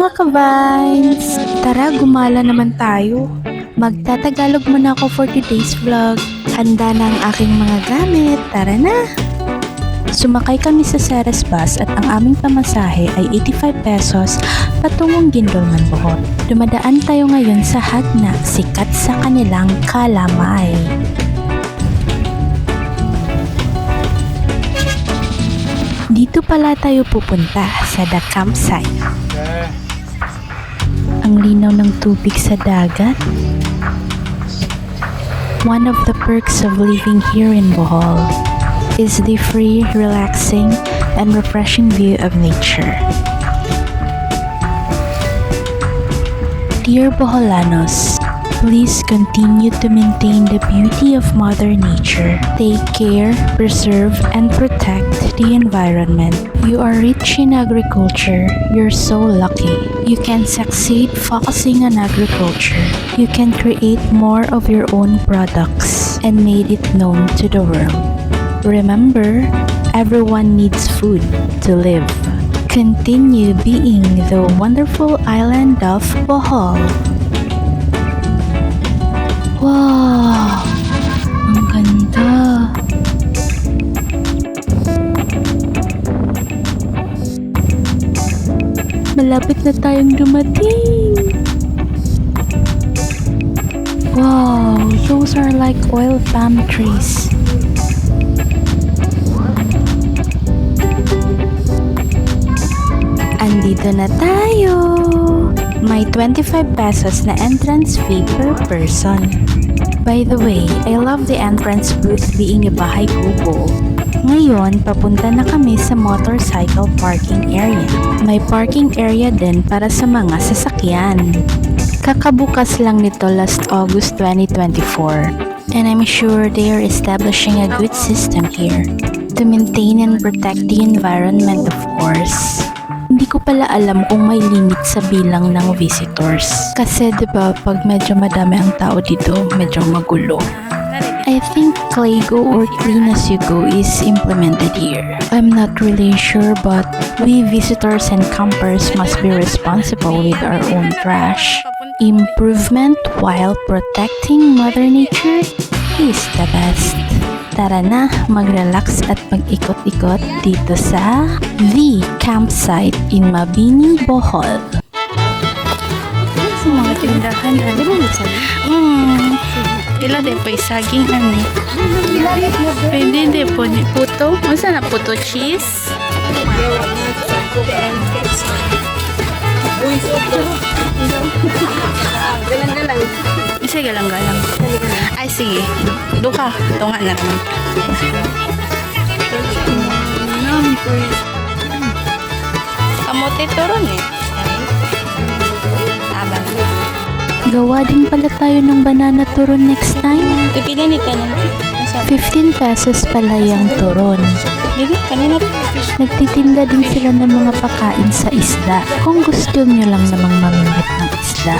mga ka-vines! Tara, gumala naman tayo. Magtatagalog muna ako for today's vlog. Handa na ang aking mga gamit. Tara na! Sumakay kami sa Ceres Bus at ang aming pamasahe ay 85 pesos patungong Gindolman, Bohol. Dumadaan tayo ngayon sa Hagna, sikat sa kanilang kalamay. Dito pala tayo pupunta sa The Campsite. Ang linaw ng tubig sa dagat. One of the perks of living here in Bohol is the free, relaxing, and refreshing view of nature. Dear Boholanos, please continue to maintain the beauty of Mother Nature. Take care, preserve, and protect the environment. You are rich in agriculture. You're so lucky. You can succeed focusing on agriculture. You can create more of your own products and made it known to the world. Remember, everyone needs food to live. Continue being the wonderful island of Bohol. Wow! Ang ganda! Malapit na tayong dumating! Wow! Those are like oil palm trees. Andito na tayo! May 25 pesos na entrance fee per person. By the way, I love the entrance booth being a bahay kubo. Ngayon, papunta na kami sa motorcycle parking area. May parking area din para sa mga sasakyan. Kakabukas lang nito last August 2024. And I'm sure they are establishing a good system here to maintain and protect the environment, of course. Hindi ko pala alam kung may limit sa bilang ng visitors. Kasi diba, pag medyo madami ang tao dito, medyo magulo. I think Clay Go or Clean As You Go is implemented here. I'm not really sure, but we visitors and campers must be responsible with our own trash. Improvement while protecting Mother Nature is the best. Tara na, mag-relax at mag-ikot-ikot dito sa The Campsite in Mabini, Bohol. Sa mga tindahan, ila din po saging ani. Pwede din po ni puto. Masa na puto cheese? Galang-galang. Isa galang-galang. Ay, sige. Duka. Tunga na naman. Kamote turon eh. Abang. Gawa din pala tayo ng banana turon next time. Pipili ni Kanan. 15 pesos pala yung turon. Kanina nagtitinda din sila ng mga pakain sa isda. Kung gusto nyo lang namang mamimit ng isda.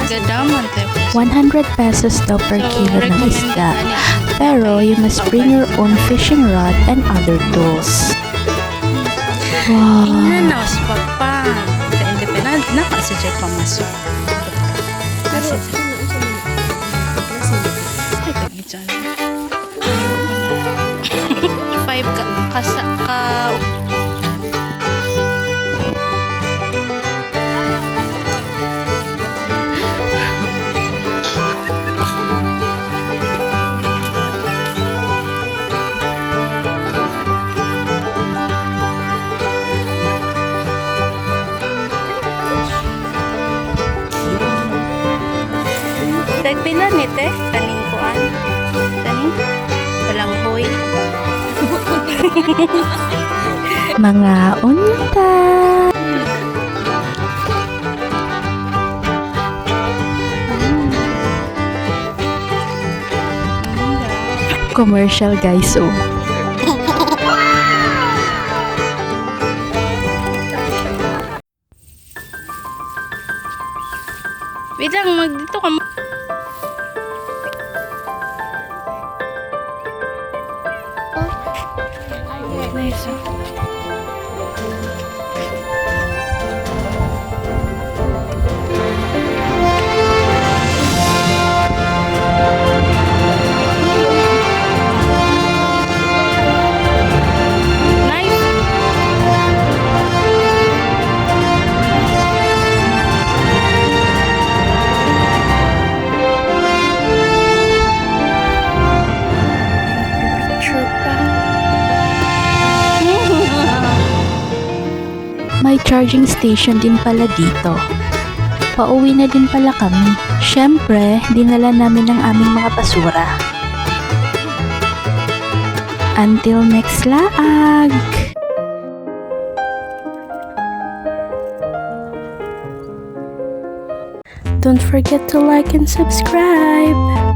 100 pesos daw per kilo ng isda. Pero you must bring your own fishing rod and other tools. Wow! Tingnan na, papa. Sa independent na kasi siya pamasok. Kasi Tagpila ni te, kaning kuan. Kaning walang hoy. Mga unta. Commercial guys, oh. Wait lang, dito ka. Nice. charging station din pala dito. Pauwi na din pala kami. Syempre, dinala namin ang aming mga basura. Until next laag! Don't forget to like and subscribe!